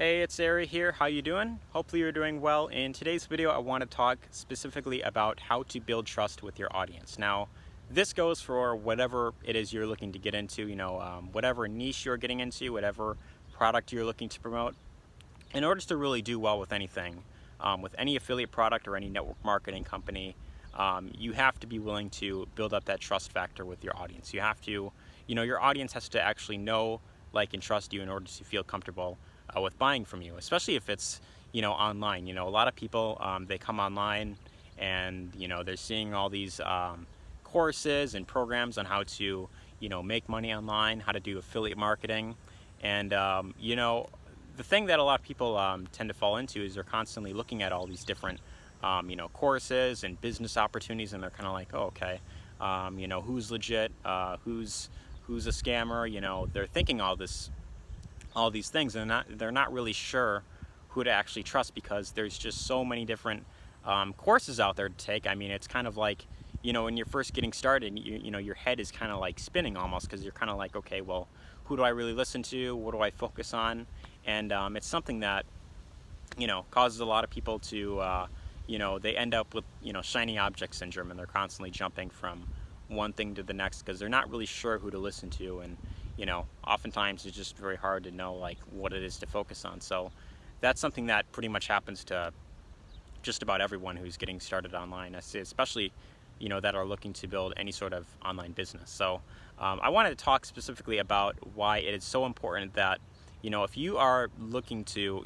Hey, it's Ari here. How you doing? Hopefully you're doing well. In today's video, I want to talk specifically about how to build trust with your audience. Now, this goes for whatever it is you're looking to get into, whatever niche you're getting into, whatever product you're looking to promote. In order to really do well with anything, with any affiliate product or any network marketing company, you have to be willing to build up that trust factor with your audience. You have to, your audience has to actually know, like, and trust you in order to feel comfortable with buying from you, especially if it's, online. A lot of people, they come online and, they're seeing all these courses and programs on how to, make money online, how to do affiliate marketing. And, the thing that a lot of people tend to fall into is they're constantly looking at all these different, courses and business opportunities, and they're kind of like, oh, okay, who's legit, who's a scammer? They're thinking all these things, and they're not really sure who to actually trust because there's just so many different courses out there to take. I mean, it's kind of like, when you're first getting started, your head is kind of like spinning almost because you're kind of like, okay, well, who do I really listen to? What do I focus on? And it's something that, causes a lot of people to, they end up with, shiny object syndrome, and they're constantly jumping from one thing to the next because they're not really sure who to listen to. And, oftentimes it's just very hard to know, like, what it is to focus on. So that's something that pretty much happens to just about everyone who's getting started online, especially, that are looking to build any sort of online business. So I wanted to talk specifically about why it is so important that, if you are looking to,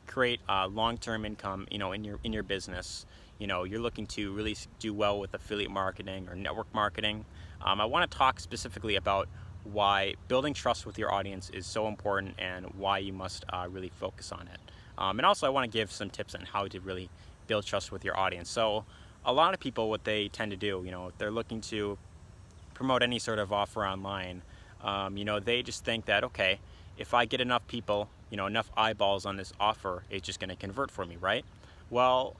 create long-term income, in your business, you're looking to really do well with affiliate marketing or network marketing. I want to talk specifically about why building trust with your audience is so important and why you must really focus on it. And also I want to give some tips on how to really build trust with your audience. So a lot of people, what they tend to do, if they're looking to promote any sort of offer online, they just think that, okay, if I get enough people, enough eyeballs on this offer, it's just going to convert for me, right? Well,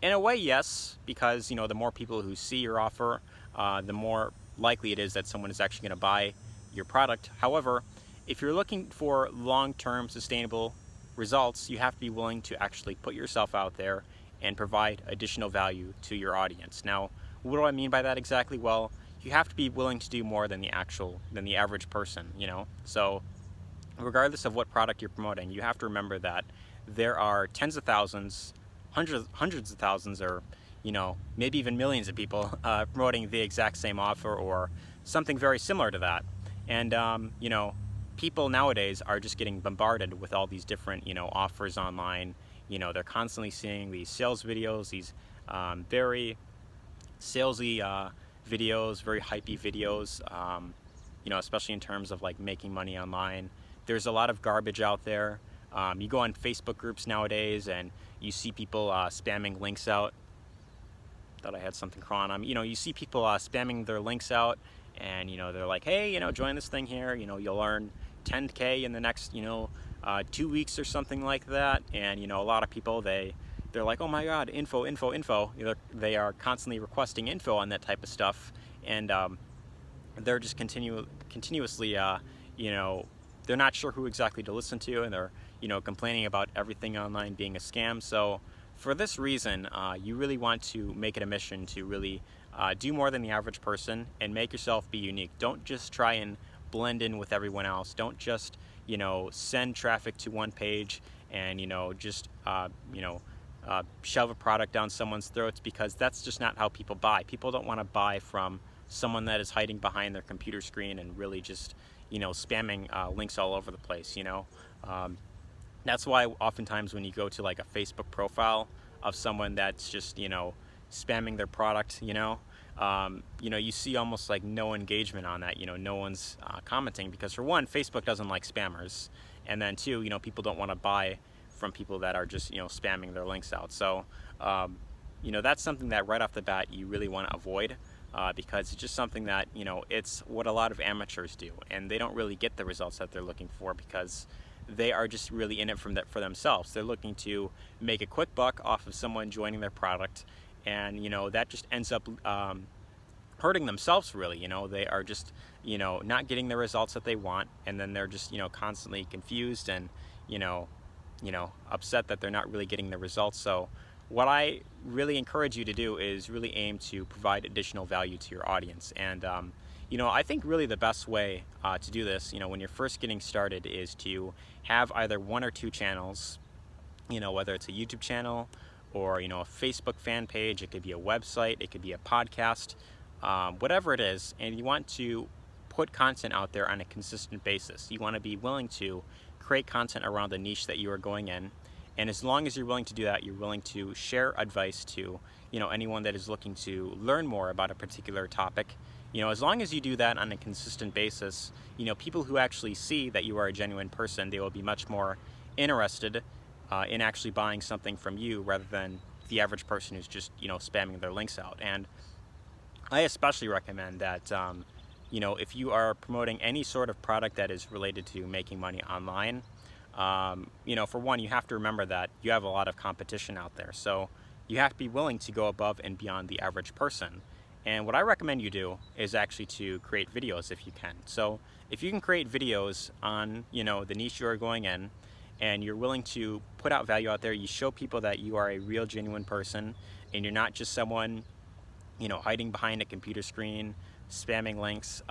in a way, yes, because, the more people who see your offer, the more likely it is that someone is actually going to buy your product. However, if you're looking for long-term sustainable results, you have to be willing to actually put yourself out there and provide additional value to your audience. Now, what do I mean by that exactly? Well, you have to be willing to do more than the average person, So regardless of what product you're promoting, you have to remember that there are tens of thousands, hundreds of thousands, or maybe even millions of people promoting the exact same offer or something very similar to that. And people nowadays are just getting bombarded with all these different offers online. They're constantly seeing these sales videos, these very salesy videos, very hypey videos, especially in terms of like making money online. There's a lot of garbage out there. You go on Facebook groups nowadays and you see people spamming links out. Thought I had something crawling on me. You see people spamming their links out, and they're like, hey, join this thing here. You'll earn 10K in the next 2 weeks or something like that. And a lot of people, they're like, oh my god, info. They are constantly requesting info on that type of stuff, and they're just continuously they're not sure who exactly to listen to, and they're complaining about everything online being a scam. So for this reason, you really want to make it a mission to really do more than the average person and make yourself be unique. Don't just try and blend in with everyone else. Don't just send traffic to one page and just shove a product down someone's throats, because that's just not how people buy. People don't want to buy from someone that is hiding behind their computer screen and really just spamming links all over the place. That's why oftentimes when you go to like a Facebook profile of someone that's just spamming their product, you see almost like no engagement on that. No one's commenting, because for one, Facebook doesn't like spammers, and then two, people don't want to buy from people that are just spamming their links out. So that's something that right off the bat you really want to avoid, because it's just something that it's what a lot of amateurs do, and they don't really get the results that they're looking for because they are just really in it for themselves. They're looking to make a quick buck off of someone joining their product, and that just ends up hurting themselves, really. They are just not getting the results that they want, and then they're just constantly confused and upset that they're not really getting the results. So what I really encourage you to do is really aim to provide additional value to your audience. And I think really the best way to do this, when you're first getting started, is to have either one or two channels, whether it's a YouTube channel or, a Facebook fan page. It could be a website, it could be a podcast, whatever it is. And you want to put content out there on a consistent basis. You want to be willing to create content around the niche that you are going in. And as long as you're willing to do that, you're willing to share advice to, anyone that is looking to learn more about a particular topic. As long as you do that on a consistent basis, people who actually see that you are a genuine person, they will be much more interested in actually buying something from you rather than the average person who's just, spamming their links out. And I especially recommend that, if you are promoting any sort of product that is related to making money online, for one, you have to remember that you have a lot of competition out there. So you have to be willing to go above and beyond the average person. And what I recommend you do is actually to create videos if you can. So if you can create videos on, the niche you are going in, and you're willing to put out value out there, you show people that you are a real, genuine person, and you're not just someone, hiding behind a computer screen, spamming links,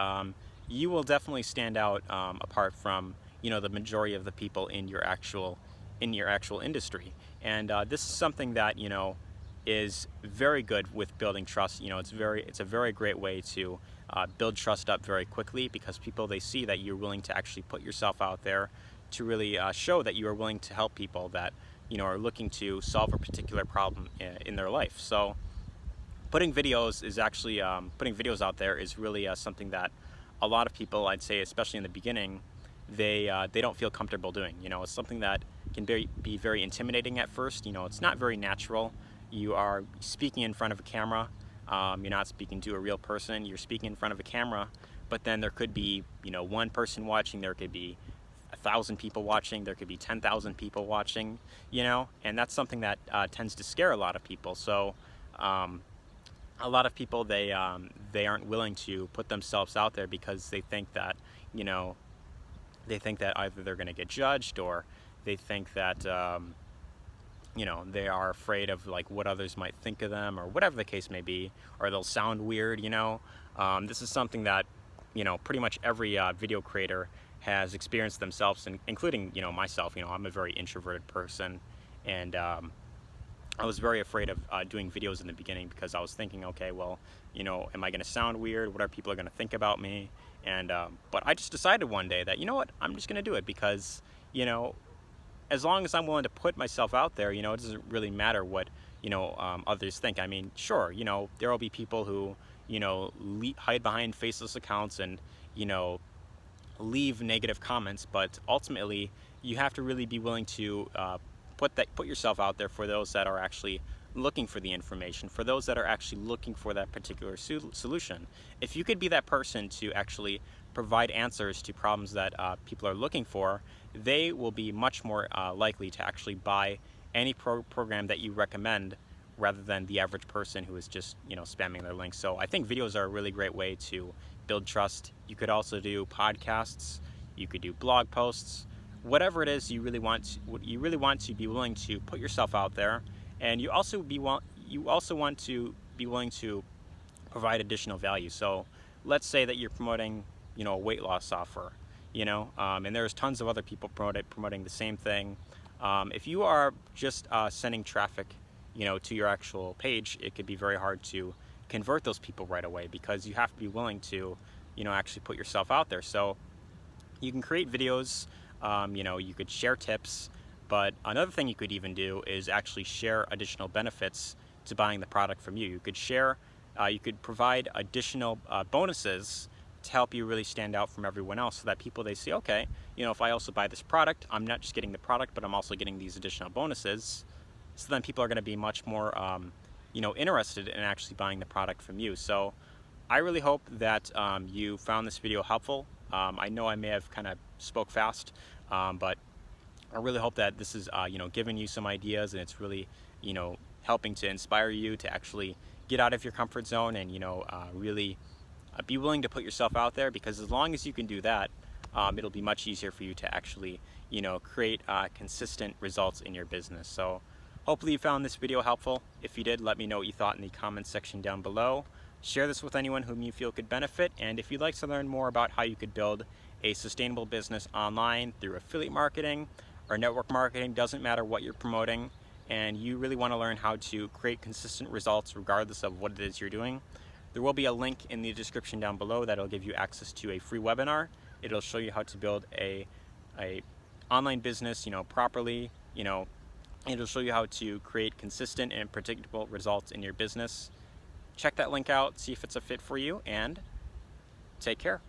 you will definitely stand out apart from, the majority of the people in your actual industry. And this is something that, is very good with building trust. It's a very great way to build trust up very quickly, because people, they see that you're willing to actually put yourself out there to really show that you are willing to help people that are looking to solve a particular problem in their life. So putting videos out there is really something that a lot of people, I'd say, especially in the beginning, they don't feel comfortable doing. It's something that can be very intimidating at first. It's not very natural. You are speaking in front of a camera. You're not speaking to a real person. You're speaking in front of a camera, but then there could be, one person watching. There could be 1,000 people watching. There could be 10,000 people watching. And that's something that tends to scare a lot of people. So a lot of people, they aren't willing to put themselves out there because they think that either they're going to get judged, or they think that they are afraid of like what others might think of them, or whatever the case may be, or they'll sound weird. This is something that pretty much every video creator has experienced themselves, and including myself. I'm a very introverted person, and I was very afraid of doing videos in the beginning, because I was thinking, okay, well, am I going to sound weird? What are people going to think about me? And but I just decided one day that, I'm just going to do it, because as long as I'm willing to put myself out there, it doesn't really matter what others think. I mean, sure, there will be people who hide behind faceless accounts and leave negative comments, but ultimately you have to really be willing to put yourself out there for those that are actually looking for the information, for those that are actually looking for that particular solution. If you could be that person to actually provide answers to problems that people are looking for, they will be much more likely to actually buy any program that you recommend, rather than the average person who is just spamming their links. So I think videos are a really great way to build trust. You could also do podcasts, you could do blog posts, whatever it is you really want to be willing to put yourself out there. And you also want to be willing to provide additional value. So let's say that you're promoting a weight loss offer, and there's tons of other people promoting the same thing. If you are just sending traffic to your actual page, it could be very hard to convert those people right away, because you have to be willing to actually put yourself out there. So you can create videos, you could share tips, but another thing you could even do is actually share additional benefits to buying the product from you. You could provide additional bonuses to help you really stand out from everyone else, so that people, they see, okay, if I also buy this product, I'm not just getting the product, but I'm also getting these additional bonuses. So then people are going to be much more interested in actually buying the product from you. So I really hope that you found this video helpful. I know I may have kind of spoke fast, but I really hope that this is giving you some ideas, and it's really helping to inspire you to actually get out of your comfort zone and really be willing to put yourself out there, because as long as you can do that, it'll be much easier for you to actually, create consistent results in your business. So hopefully you found this video helpful. If you did, let me know what you thought in the comments section down below. Share this with anyone whom you feel could benefit, and if you'd like to learn more about how you could build a sustainable business online through affiliate marketing or network marketing, doesn't matter what you're promoting, and you really want to learn how to create consistent results regardless of what it is you're doing, there will be a link in the description down below that'll give you access to a free webinar. It'll show you how to build a online business, properly, it'll show you how to create consistent and predictable results in your business. Check that link out, see if it's a fit for you, and take care.